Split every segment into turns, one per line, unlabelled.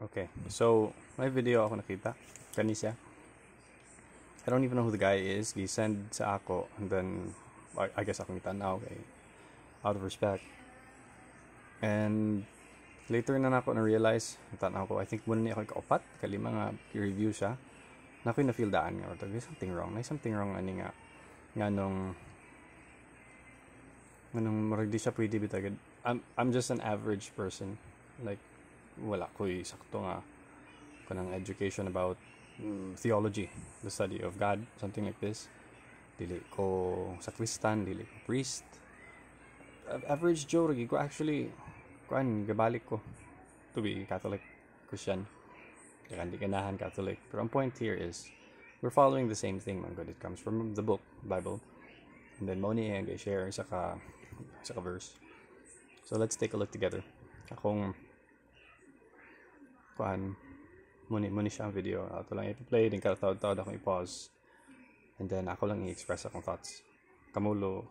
Okay, so may video ako nakita kanisa. I don't even know who the guy is. He send sa ako and then I guess ako itanaw kay out of respect. And later na ako na-realize, tanaw ko, I think muna niya ako kaupat, kalima nga i-review siya. Na ako'y na-feel daan nga. There's something wrong. May something wrong ani nga. Nga nung marag di siya pwede bitagad. I'm just an average person. Like, wala ko'y sakto nga kanang education about theology, the study of God, something like this. Dili ko sakristan, dili ko priest. Average Joe, ragi ko actually, gabalik ko to be Catholic Christian. Kaya hindi kanahan Catholic. But ang point here is, we're following the same thing, man. It comes from the book, Bible. And then Moni and share sa ka verse. So let's take a look together. Akong muni siya ang video. Ito lang i-play, din katawad-tawad akong i-pause. And then ako lang i-express akong thoughts. Kamulo,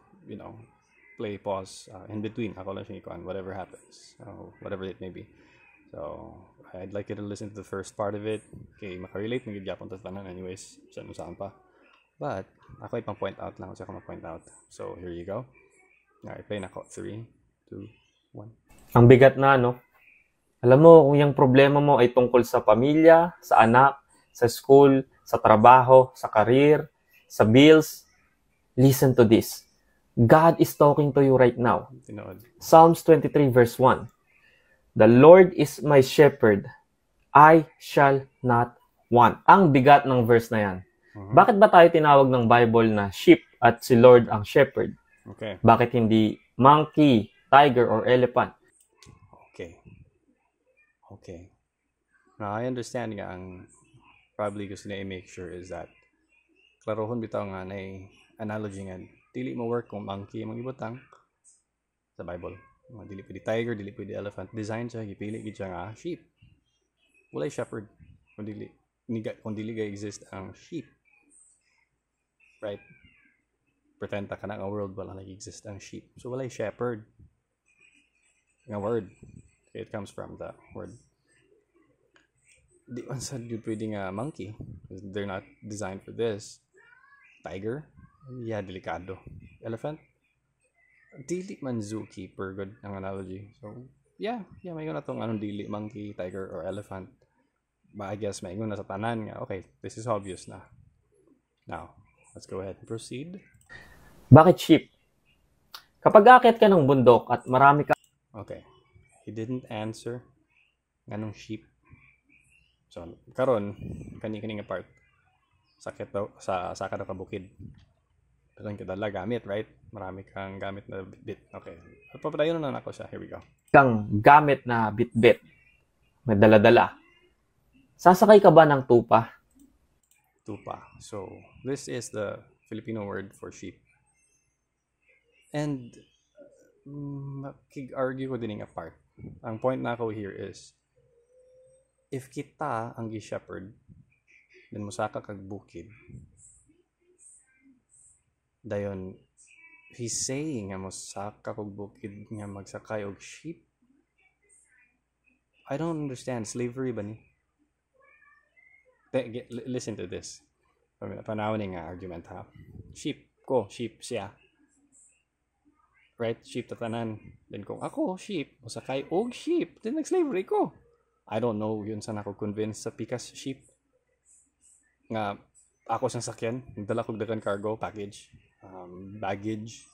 play, pause, in between. Ako lang siya ikuan, whatever happens. Whatever it may be. So, I'd like you to listen to the first part of it. Okay, makarelate, nag-Japon tatanan anyways. Saan pa. But, ako ipang point out lang kasi ako ma-point out. So, here you go. Alright, play na ako. 3, 2, 1.
Ang bigat na, no? Alam mo, kung yung problema mo ay tungkol sa pamilya, sa anak, sa school, sa trabaho, sa career, sa bills, listen to this. God is talking to you right now. Psalms 23 verse 1. The Lord is my shepherd. I shall not want. Ang bigat ng verse na yan. Bakit ba tayo tinawag ng Bible na sheep at si Lord ang shepherd?
Okay.
Bakit hindi monkey, tiger, or elephant?
Okay. Now, I understand nga ang probably gusto na i-make sure is that klarohon bitaw nga na analogy nga dili mo work kung monkey mong ibutang sa Bible. Dili pwede tiger, dili pwede elephant. Design siya, gipili gid siya nga sheep. Walay shepherd. Kung dili ga exist ang sheep. Right? Pretend ka na nga world wala nag-exist ang sheep. So walay shepherd. Nga word. It comes from the word. Di man sad yun pwede nga monkey. They're not designed for this. Tiger? Yeah, delikado. Elephant? Dili man zookeeper. Good ang analogy. So, yeah, may na tong anong dili, monkey, tiger, or elephant. But I guess may na sa tanan nga. Okay, this is obvious na. Now, let's go ahead and proceed.
Bakit sheep? Kapag aakyat ka ng bundok at marami ka...
Okay. He didn't answer nganong sheep. So, karon kani nga part. Sakit daw sa saka daw ka bukid. Pero kadala gamit, right? Marami kang gamit na bit. Okay. Papadayon na ako siya. Here we go.
Kang gamit na bit-bit. May dala-dala. Sasakay ka ba ng tupa?
Tupa. So, this is the Filipino word for sheep. And argue ko din nga part. Ang point na ako here is, if kita ang gi-shepherd, then musaka kag bukid, dayon, he's saying nga musaka kag bukid nga magsakay og sheep. I don't understand. Slavery ba ni? Listen to this. Panawin nga argument ha. Sheep siya. Right? Sheep tatanan. Then kung ako, sheep, masakay og sheep, then nag-slavery ko. I don't know yun saan ako convinced sa pikas sheep. Nga, ako sang sakyan, nagdala ko dagan cargo, package, baggage.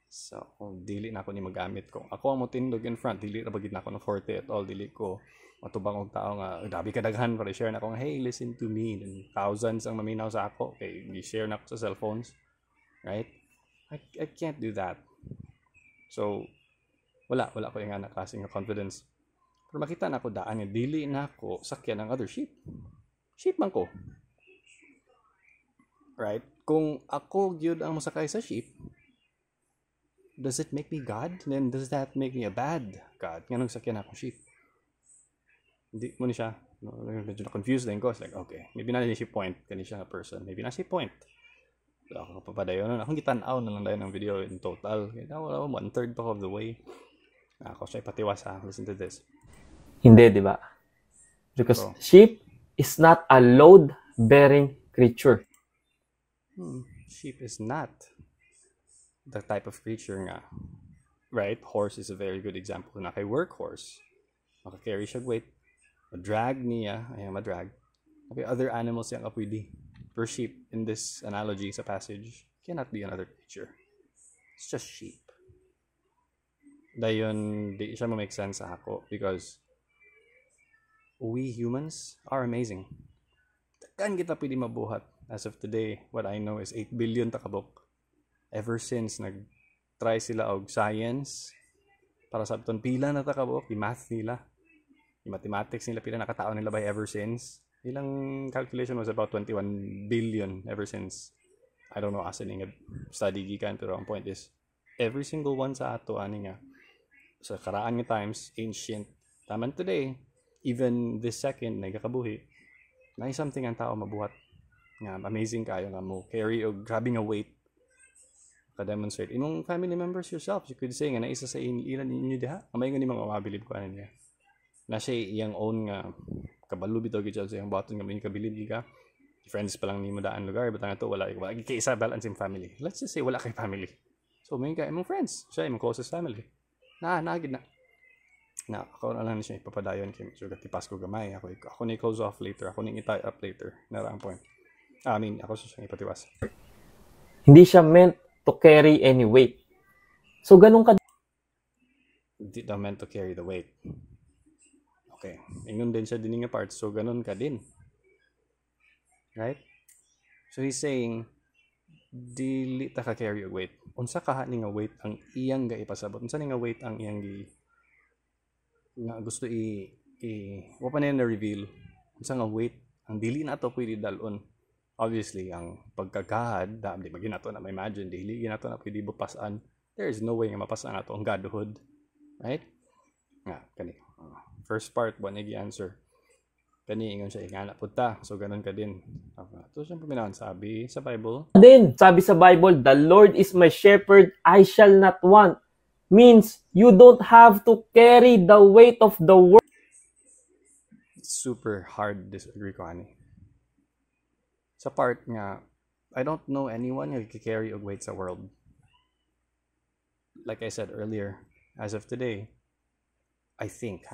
So, dili na ako ni magamit ko. Ako ang motindog in front, dili na bagid na ako ng forte at all, dili ko matubang og tao nga, dabi kadaghan, para share na ako nga, hey, listen to me. Then, thousands ang maminaw sa ako. Okay, i-share na ako sa cellphones. Right? I can't do that. So, wala ko yung nga naklaseng confidence. Pero makita na ako daan nga, dili na ako sakyan ng other sheep. Sheep man ko. Right? Kung ako gyud ang masakay sa sheep, does it make me God? Then does that make me a bad God? Nga nung sakyan akong sheep. Hindi mo ni siya. Medyo na-confused din ko. It's like, okay, maybe na si point. Kani siya nga person. Maybe na si point. So, ako papadayon nun. Akong gitanaw na lang dahil ng video in total. Kaya wala 1/3 pa of the way. Ako siya ipatiwas ha. Listen to this.
Hindi, di ba? Because
So,
sheep is not a load-bearing creature.
sheep is not the type of creature nga. Right? Horse is a very good example na kay workhorse. Maka-carry siya weight. Ma-drag niya. Ayan, ma-drag. Okay, other animals yang kapwede. Per sheep, in this analogy sa passage, cannot be another creature. It's just sheep. Dayon, di siya make sense sa ako because we humans are amazing. Tagan kita pwede mabuhat. As of today, what I know is 8 billion takabok. Ever since nag-try sila og science, para sabton pila na takabok, i-math nila, i-mathematics nila, pila nakatao nila by ever since. Ilang calculation was about 21 billion ever since. I don't know asa nga study gikan, pero ang point is, every single one sa ato, ani nga, sa karaan nga times, ancient, taman today, even this second, nagkakabuhi, na something ang tao mabuhat. Nga, amazing kayo nga mo, carry o grabbing a weight, ka-demonstrate. Imong family members yourself, you could say nga, na isa sa ilan ninyo diha, amay nga ni mga mabilib ko ano niya. Na siya iyang own nga, kabalo bitaw gid sa iyang baton nga may kabilib ka. Friends pa lang nimo daan lugar, but nga to wala kay isa balance in family. Let's just say wala kay family. So may kay imong friends, siya imong closest family. Nagid na. Na ako na lang siya ipapadayon kay medyo gatipas ko gamay. Ako ni close off later, ako ni tie up later. Nara ang point. I mean, ako siya ipatiwas.
Hindi siya meant to carry any weight. So ganun ka
Hindi daw meant to carry the weight. Okay. Ingon din siya din nga part. So ganun ka din. Right? So he's saying, dili ta ka carry a weight. Unsa ka ni nga weight ang iyang gaipasabot? Unsa ni nga weight ang iyang nga gusto wa pa na reveal. Unsa nga weight ang dili na to pwede dalon. Obviously, ang pagkagahad, di magin nato na ma-imagine, dili ginato na pwede bupasan. There is no way nga mapasan nato ang godhood. Right? Nga, kani. First part, one answer. Kani ingon siya, ingana punta. So, ganun ka din. Ito siyang paminawan, sabi sa Bible.
din. Sabi sa Bible, the Lord is my shepherd, I shall not want. Means, you don't have to carry the weight of the world.
Super hard disagree ko, ani. Sa part nga, I don't know anyone who can carry og weight sa world. Like I said earlier, as of today, I think,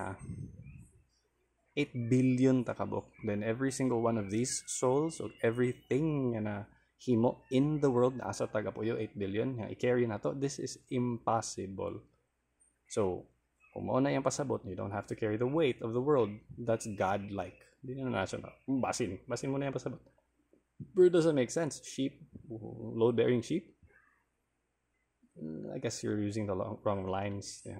8 billion takabok. Then every single one of these souls, or everything na himo in the world, na asa tagapuyo, 8 billion, nga i-carry na to, this is impossible. So, kung mo na yung pasabot, you don't have to carry the weight of the world. That's God-like. Hindi na siya na, basin mo na yung pasabot. But it doesn't make sense. Sheep, load-bearing sheep. I guess you're using the wrong lines. Yeah.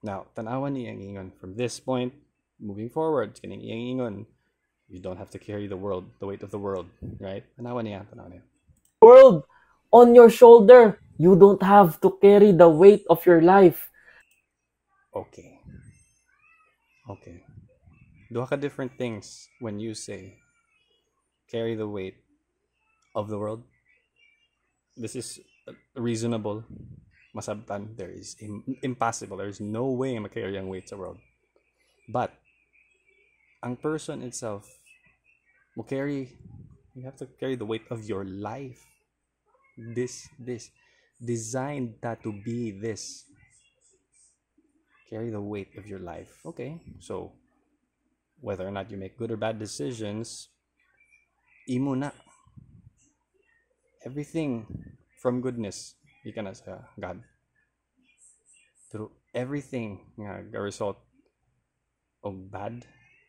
Now, tanawan ni ang ingon. From this point, moving forward, kining iyang ingon, you don't have to carry the world, the weight of the world, right? Tanawan niya.
World on your shoulder. You don't have to carry the weight of your life.
Okay. Duha ka different things when you say carry the weight of the world. This is reasonable. Masabtan. There is impossible. There is no way makarry ang weight sa world. But ang person itself will carry. You have to carry the weight of your life. This designed that to be this. Carry the weight of your life. Okay, so whether or not you make good or bad decisions, imo na. Everything from goodness, you can sa God. Through everything nga result of bad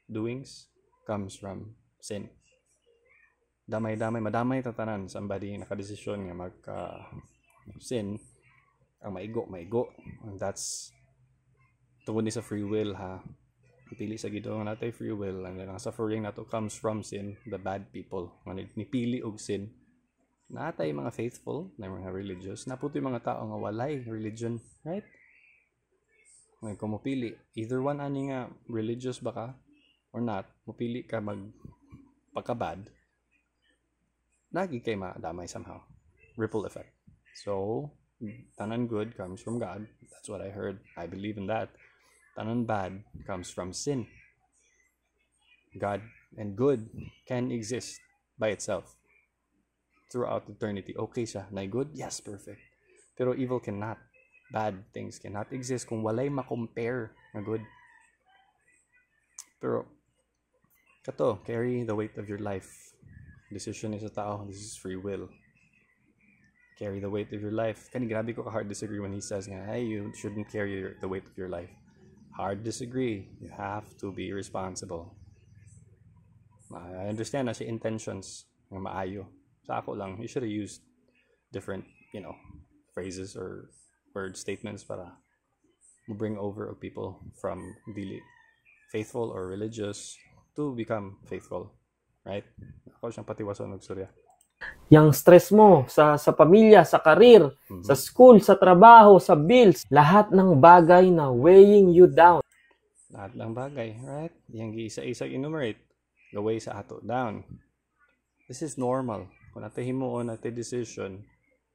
doings comes from sin. Madamay tatanan somebody nakadesisyon nga sin ang maigo. And that's tungod ni sa free will, ha. Pili sa Ginoo natay free will, and ang suffering nato comes from sin, the bad people nga nipili og sin. Natay mga faithful na mga religious, naputoy mga tao nga walay religion, right? Ngayon kung mopili, either one ani nga religious ba ka or not, mopili ka pagka-bad, nagi kay madamay somehow. Ripple effect. So, tanan good comes from God. That's what I heard. I believe in that. Tanan bad comes from sin. God and good can exist by itself throughout eternity. Okay siya. Na good? Yes, perfect. Pero evil cannot. Bad things cannot exist kung walay ma-compare na good. Pero, kato, carry the weight of your life. Decision is sa tao. This is free will. Carry the weight of your life. Kani grabe ko ka-hard disagree when he says nga, hey, you shouldn't carry the weight of your life. Hard disagree. You have to be responsible. I understand na siya intentions ng maayo. Sa ako lang, you should have used different, phrases or word statements para bring over people from dili faithful or religious to become faithful. Right? Ako siyang patiwason ng surya.
Yang stress mo sa pamilya, sa karir, sa school, sa trabaho, sa bills, lahat ng bagay na weighing you down.
Lahat ng bagay, right? Yang isa-isa enumerate. Gaway sa ato down. This is normal. Kung natin himuon, natin decision,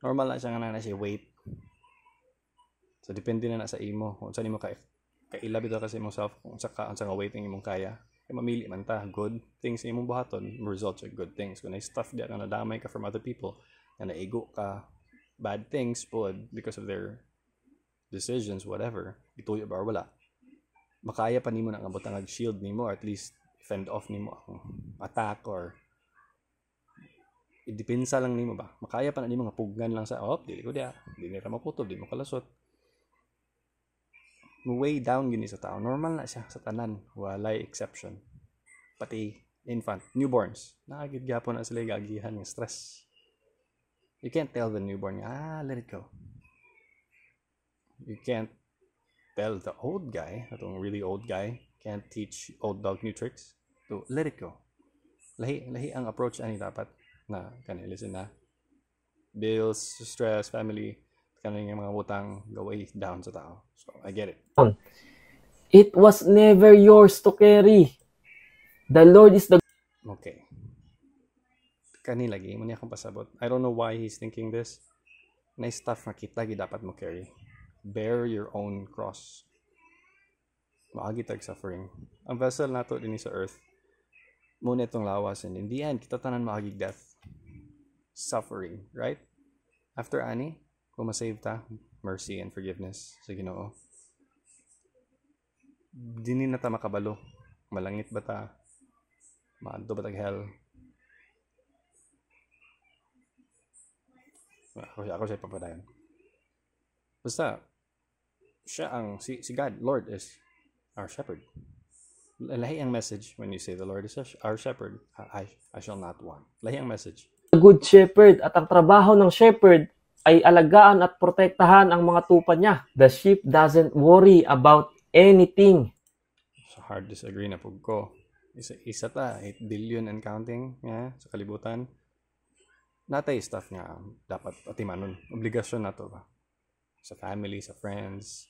normal na siya nga na siya weight. So, depende na sa imo. Kung saan imo kailab ito kasi imong self, kung saan nga weight ang imong kaya. Kaya mamili man ta, good things sa imong buhaton, results are good things. Kung na-stuff diya ka, nadamay ka from other people, na naigo ka, bad things po because of their decisions, whatever, ituyo ba or wala, makaya pa nimo na ang abot ang shield nimo, or at least fend off nimo ang attack, or idipinsa lang nimo ba, makaya pa na nimo nga pugnan lang sa dili ko dia, dili ra maputob, di mo kalasot. Way down gini sa tao, normal na siya sa tanan, walay exception. Pati infant, newborns, nakagid gyapon na sila gagihan ng stress. You can't tell the newborn, let it go. You can't tell the old guy, atong really old guy, can't teach old dog new tricks. So, let it go. Lahi ang approach ani dapat na listen na. Bills, stress, family, kaning mga utang gaway down sa tao. So, I get it.
It was never yours to carry. The Lord is the...
Okay. Kani lagi, mo niya akong pasabot. I don't know why he's thinking this. Na stuff na kita dapat mo carry. Bear your own cross. Maagi tag suffering. Ang vessel nato din sa earth, muna itong lawas, and in the end, kita tanan maagi death. Suffering, right? After ani, kung masave ta, mercy and forgiveness sa Ginoo. Dini na ta makabalo. Malangit ba ta? Maadto ba tag hell? Ako siya papadayon. Basta, siya ang, si God, Lord is our shepherd. Lahi ang message when you say the Lord is our shepherd, I shall not want. Lahi ang message.
The good shepherd, at ang trabaho ng shepherd ay alagaan at protektahan ang mga tupa niya. The sheep doesn't worry about anything.
So hard disagree na po ko. Isa ta, 8 billion and counting sa kalibutan. Natay stuff nga dapat atimanon. Obligasyon na to ba? Sa family, sa friends.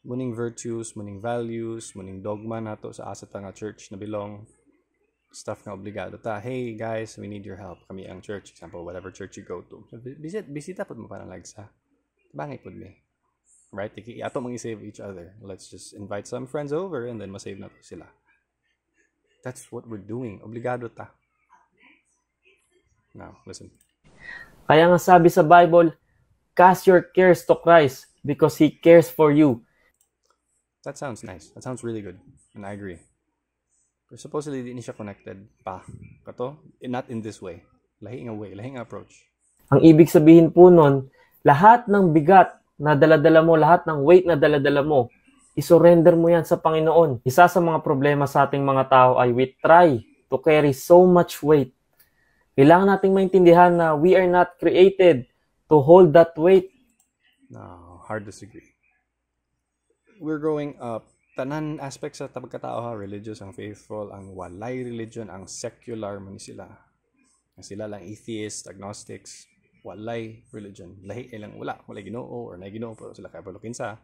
Muning virtues, muning values, muning dogma nato sa asa nga church na belong. Stuff nga obligado ta. Hey guys, we need your help. Kami ang church, example, whatever church you go to. So, bisita po mo parang lagsa. Bangay po me. Right? Ato mang i-save each other. Let's just invite some friends over and then masave na to sila. That's what we're doing. Obligado ta. Now, listen.
Kaya nga sabi sa Bible, cast your cares to Christ because He cares for you.
That sounds nice. That sounds really good. And I agree. But supposedly, di siya connected pa. Kato? Not in this way. Lahing way. Lahing approach.
Ang ibig sabihin po nun, lahat ng bigat na daladala mo, lahat ng weight na daladala mo, isurrender mo yan sa Panginoon. Isa sa mga problema sa ating mga tao ay we try to carry so much weight. Kailangan nating maintindihan na we are not created to hold that weight.
No, hard to disagree. We're growing up, tanan aspects sa pagkatao, religious, ang faithful, ang walay religion, ang secular, man sila. Sila lang atheists, agnostics, walay religion. Lahi ilang wala Ginoo or na Ginoo pero sila kay kinsa.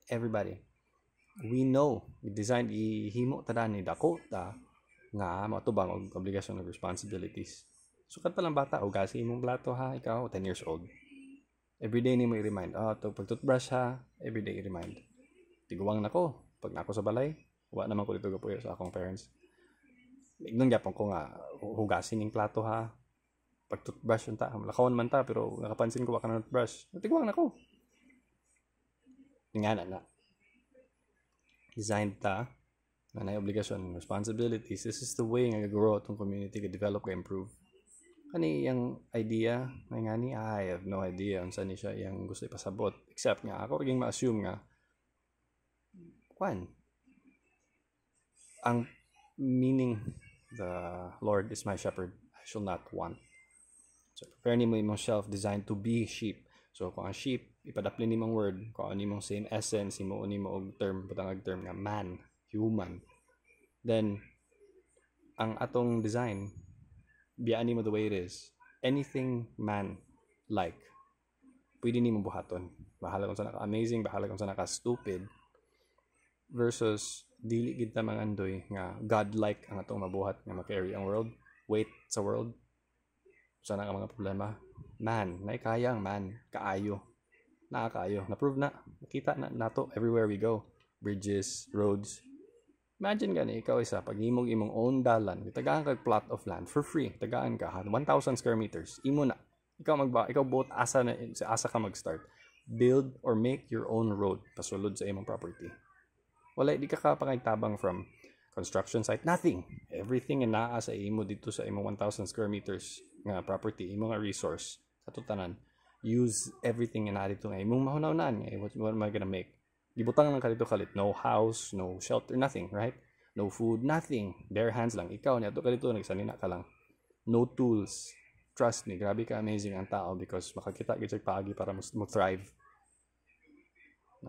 Everybody. We know, we design ihimo tanan ni dako ta nga matubang og obligasyon og responsibilities. Sukat pa lang bata, ugasi imong plato ha, ikaw 10 years old. Everyday ni mo i-remind, to pag toothbrush ha, everyday i-remind. Tiguwang nako, pag nako sa balay, Wa naman ko dito gapuyo sa akong parents. Ignon gyapon ko nga hugasin ning plato ha. Pag toothbrush unta, lakawan man ta pero nakapansin ko baka na toothbrush. Tigwang na ko. Ingana na. Designed ta na nay obligasyon, responsibilities. This is the way nga grow itong community, ga develop, ga improve. Kani yung idea, may nga ni, I have no idea unsa ni siya yung gusto ipasabot. Except nga, ako rin ma-assume nga, ang meaning, the Lord is my shepherd, I shall not want. So, prepare ni mo imong self designed to be sheep. So, kung ang sheep, ipadaplin ni mong word, kung ano mong same essence, imo ni mo og term, butang term nga man, human. Then, ang atong design, biyaan mo the way it is. Anything man-like, pwede ni mo buhaton. Bahala kung sa naka-amazing, bahala kung sa naka-stupid. Versus, dili gid ta mangandoy nga God-like ang atong mabuhat nga ma-carry ang world. Weight sa world. Sana ang mga problema. Man, naikaya ang man. Kaayo. Nakakaayo. Na-prove na. Nakita na nato everywhere we go. Bridges, roads. Imagine gani, ikaw isa, pag imong own dalan, tagaan kag plot of land for free. Tagaan ka, 1,000 square meters. Imo na. Ikaw both asa ka mag-start. Build or make your own road pasulod sa imong property. Wala, di ka kapangaytabang from construction site. Nothing. Everything na naa sa imo dito sa imong 1,000 square meters nga property, imong nga resource sa tutanan. Use everything na dito nga imong mahunaw-unan. What am I gonna make? Gibutang lang ka dito kalit. No house, no shelter, nothing, right? No food, nothing. Bare hands lang. Ikaw niya, ka dito, nagsanina ka lang. No tools. Trust me, grabe ka amazing ang tao because makakita gid paagi para mo thrive.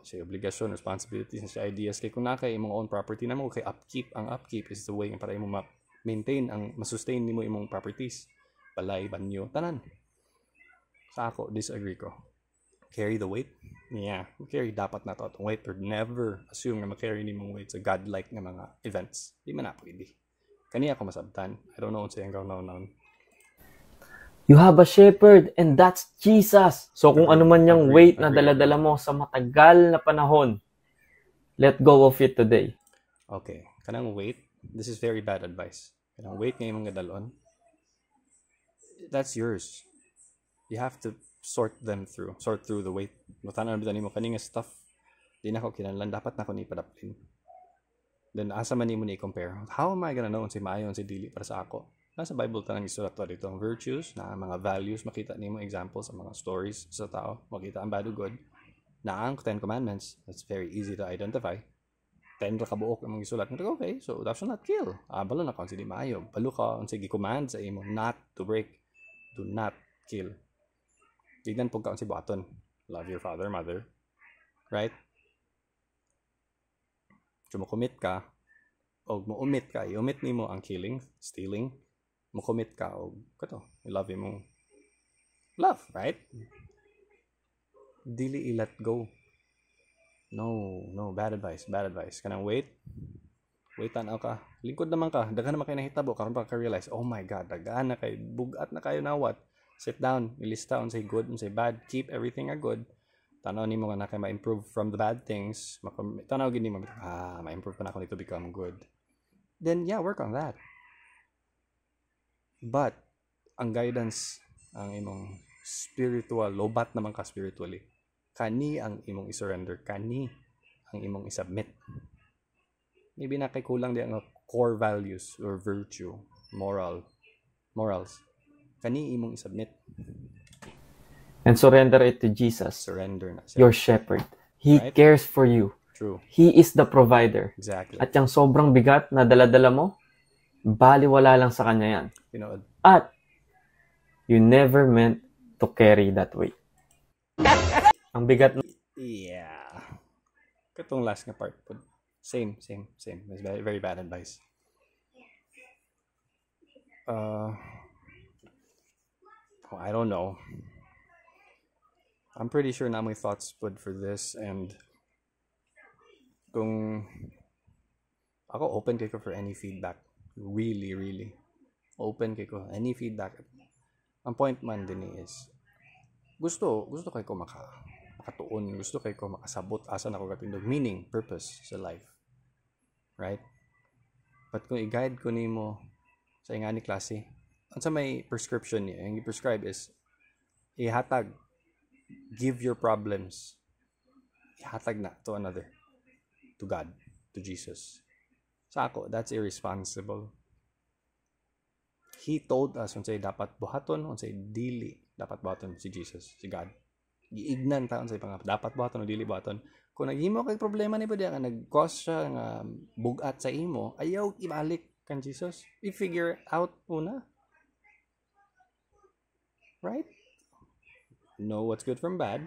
Siya obligasyon, responsibilities, na siya ideas. Kaya kung nakay imong own property na mo, kay upkeep. Ang upkeep is the way para imo ma-maintain, ma-sustain nimo imong properties. Balay, banyo, tanan. Sa ako, disagree ko. Carry the weight? Yeah, carry dapat na to weight or never assume na ma-carry ni mong weight sa godlike nga mga events. Di man na pwede. Kaniya ako masabtan. I don't know kung siyang gawin.
You have a shepherd and that's Jesus. So kung ano man yung weight na dala-dala mo sa matagal na panahon, let go of it today.
Okay. Kanang weight, this is very bad advice. Kanang weight nga imong gadalon, that's yours. You have to sort through the weight. Matanan bitan nimo kaning stuff di na ko kinahanglan, dapat na ko ni padaplin. Then asa man nimo ni compare? How am I gonna know si maayo si dili para sa ako? Nasa Bible tanang isulat to dito ang virtues, na mga values, makita nimo examples sa mga stories sa tao, makita ang bad o good. Na ang 10 commandments, that's very easy to identify. 10 ra ka buok ang isulat. Okay, so thou shalt not kill. Balo na kon si di maayo. Balo ka on sige command sa imo not to break. Do not kill. Tignan po kaon si buhaton. Love your father, mother. Right? So, makumit ka, o maumit ka, i-omit nimo ang killing, stealing, makumit ka, o kato, love mo. Love, right? Dili i-let go. No, bad advice. Kanang wait tanaw ka. Lingkod naman ka, daghan naman kayo nahitabo, karon pa ka-realize, oh my God, daghan na kayo, bugat na kayo na what? Sit down, ilista on say good, on say bad, keep everything a good. Tanaw nimo nga na kay ma-improve from the bad things. Tanaw gid nimo, ma-improve pa na ako nito become good. Then yeah, work on that. But ang guidance, ang imong spiritual, lobat naman ka spiritually. Kani ang imong i-surrender, kani ang imong i-submit. Maybe na kay kulang di ang core values or virtue, morals. Kani imong i-submit.
And surrender it to Jesus.
Surrender na siya.
Your shepherd. He cares for you.
True.
He is the provider.
Exactly.
At yung sobrang bigat na dala-dala mo, baliwala lang sa kanya yan. At you never meant to carry that weight. Ang bigat.
Yeah. Katong last nga part po. Same. It's very, very bad advice. I don't know. I'm pretty sure na may thoughts put for this, and kung ako open kay ko for any feedback. Really open kay ko any feedback. Ang point man din is gusto kay ko makatuon, gusto kay ko makasabot asa na ko katindog meaning, purpose sa life. right? But kung i-guide ko nimo sa ingani klase, unsa may prescription niya, yung i-prescribe is ihatag, give your problems, ihatag na to another, to God, to Jesus. Sa ako, that's irresponsible. He told us unsay dapat buhaton, unsay dili dapat buhaton si Jesus, si God. Giignan ta unsay pang dapat buhaton o dili buhaton. Kung naghimo kay problema ni pwede ka nag-cause siya nga bugat sa imo, ayaw ibalik kan Jesus. I-figure out una. Right? Know what's good from bad.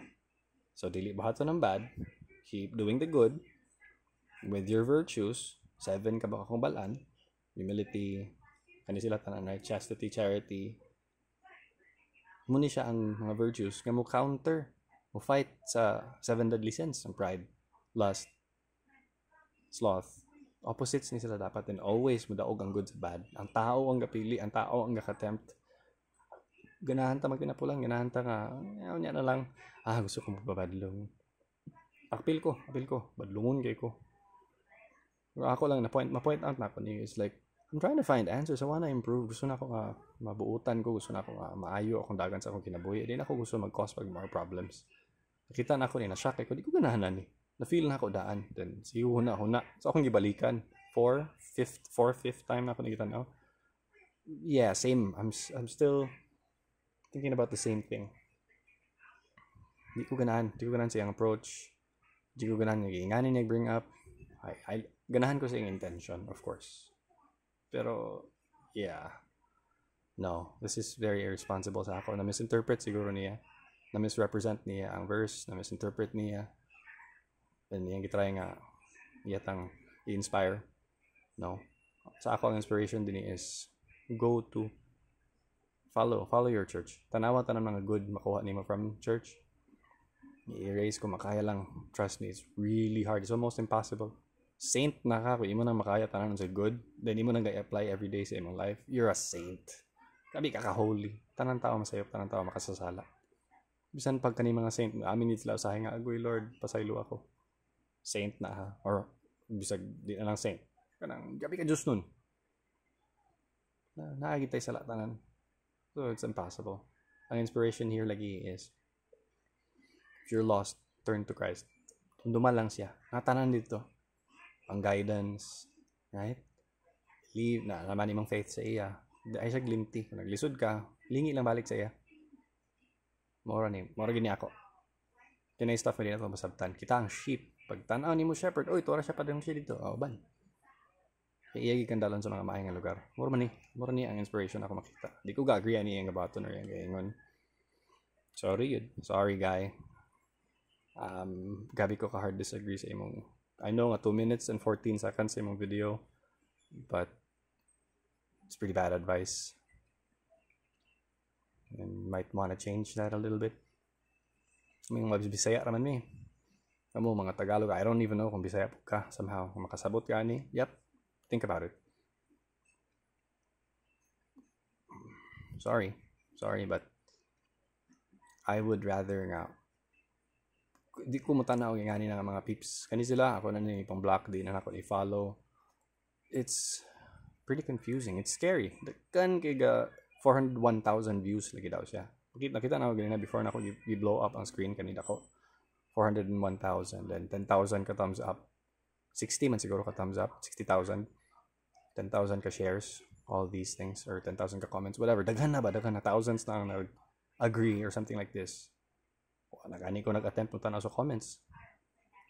So dili buhaton ng bad. Keep doing the good with your virtues. 7 ka ba kung balaan? Humility, kani sila tanan, right? Chastity, charity. Muni siya ang mga virtues nga mo counter, mo fight sa 7 deadly sins, ang pride, lust, sloth. Opposites ni sila dapat, and always mudaog ang good sa bad. Ang tao ang gapili, ang tao ang gakatempt. Ganahan ta magpinapulang, ganahan ta nga, niya na lang, gusto ko magpabadlong. Apil ko, badlungon kay ko. Ako lang ma-point out na ako niyo is like, I'm trying to find answers. I wanna improve. Gusto na ako nga mabuutan ko. Gusto na ako nga maayo akong dagan sa akong kinabuhi. Di na ako gusto mag-cause pag more problems. Nakita na ako ni, na-shock ako. Di ko ganahan ni. Na-feel na ako daan. Then, siyo huna. So, akong gibalikan. Fifth time na ako nakita na. Yeah, same. I'm still thinking about the same thing. Di ko ganahan siyang approach. Di ko ganahan yung inganin niya bring up. Ganahan ko sa yung intention, of course. Pero, yeah. No, this is very irresponsible sa ako. Na-misinterpret siguro niya. Na-misrepresent niya ang verse. Na-misinterpret niya. Then, yung gitry nga, iyatang i-inspire. No. Sa ako, ang inspiration din is go to follow your church. Tanawa ng mga good makuha nimo from church. I-erase ko, makaya lang. Trust me, it's really hard. It's almost impossible. Saint na ka, kung imo nang makaya tanan sa good, then imo nang ga-apply every day sa imong life, you're a saint. Kabi ka holy. Tanan tao masayop, tanan tao makasasala. Bisan pag kani mga saint, amin nila usahay nga, agoy Lord, pasaylo ako. Saint na ha, or bisag di na lang saint. Kanang gabi ka Diyos nun. Naagitay sa tanan. So it's impossible. Ang inspiration here lagi is, if you're lost, turn to Christ. Duman lang siya. Natanan dito. Ang guidance, right? Leave na naman imong faith sa iya. Ay siya glimti. Kung naglisod ka, lingi lang balik sa iya. Mora gini ako. Kinay stuff na din ako masabtan. Kita ang sheep. Pag tanaw ni mo shepherd, oy, tora siya pa din siya dito. Ban. Kaya iyagi kandalan sa mga maayong lugar. Mora ni ang inspiration ako makita. Di ko ga-agree ani ang gabaton or yung gaingon. Sorry guy. Gabi ko ka hard disagree sa imong. I know nga 2 minutes and 14 seconds sa imong video, but it's pretty bad advice. And might want to change that a little bit. May mga Bisaya raman mi. Kamu mga Tagalog, I don't even know kung Bisaya po ka somehow. Kung makasabot ka ani, yep, think about it. Sorry, but I would rather nga di ko mutanaw nga ni mga peeps. Kani sila, ako na ni pang block din na ako i-follow. It's pretty confusing. It's scary. Kan kay 401,000 views lagi daw siya. Nakita na ako ganina before na ako i-blow up ang screen kanina ko. 401,000 then 10,000 ka thumbs up. 60 man siguro ka thumbs up, 60,000. 10,000 ka shares, all these things, or 10,000 ka comments, whatever. Daghan na thousands na ang nag-agree or something like this. Nagani ko nag-attempt punta na sa comments.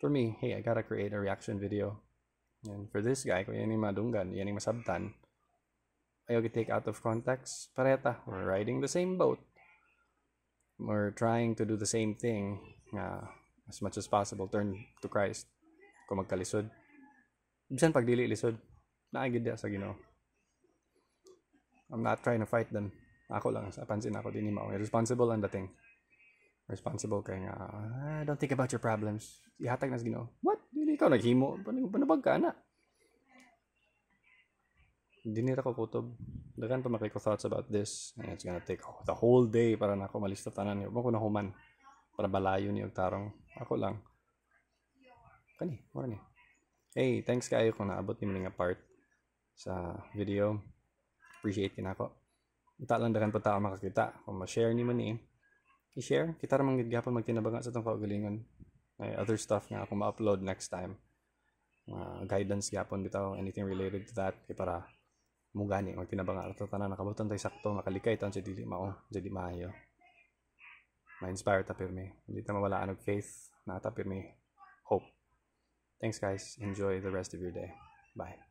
For me, hey, I gotta create a reaction video. And for this guy, kung yan yung madunggan, yan yung masabtan, ayaw get take out of context. Pareta, we're riding the same boat. We're trying to do the same thing as much as possible. Turn to Christ. Kung magkalisod. Bisan pag dili lisod, naagid dia sa Ginoo. I'm not trying to fight them. Ako lang, sa pansin ako, din mo. Responsible on the thing. Responsible kay nga, don't think about your problems. Ihatag na sa Ginoo. What? Dili ikaw naghimo. Panabag ka na. Dinira ko kutob. Dagan pa makiko thoughts about this. And it's gonna take the whole day para na ako malista tanan. Huwag ko na human. Para balayo ni og tarong. Ako lang. Kani, mura ni. Hey, thanks kayo kung naabot ni mo nga part sa video. Appreciate kinako. Ita lang dagan po tao makakita. Kung ma-share ni mo ni, i-share. Kita ramang gidgapon magtinabanga sa itong kaugalingon. May other stuff nga akong ma-upload next time. Guidance gapon bitaw, anything related to that. Kaya para mugani, magtinabanga. Ito tanan, nakabutan tayo sakto, makalikay taon sa dili mao, dili maayo. Ma-inspire ta pirmi. Hindi ta mawalaan og faith na ta pirmi hope. Thanks guys. Enjoy the rest of your day. Bye.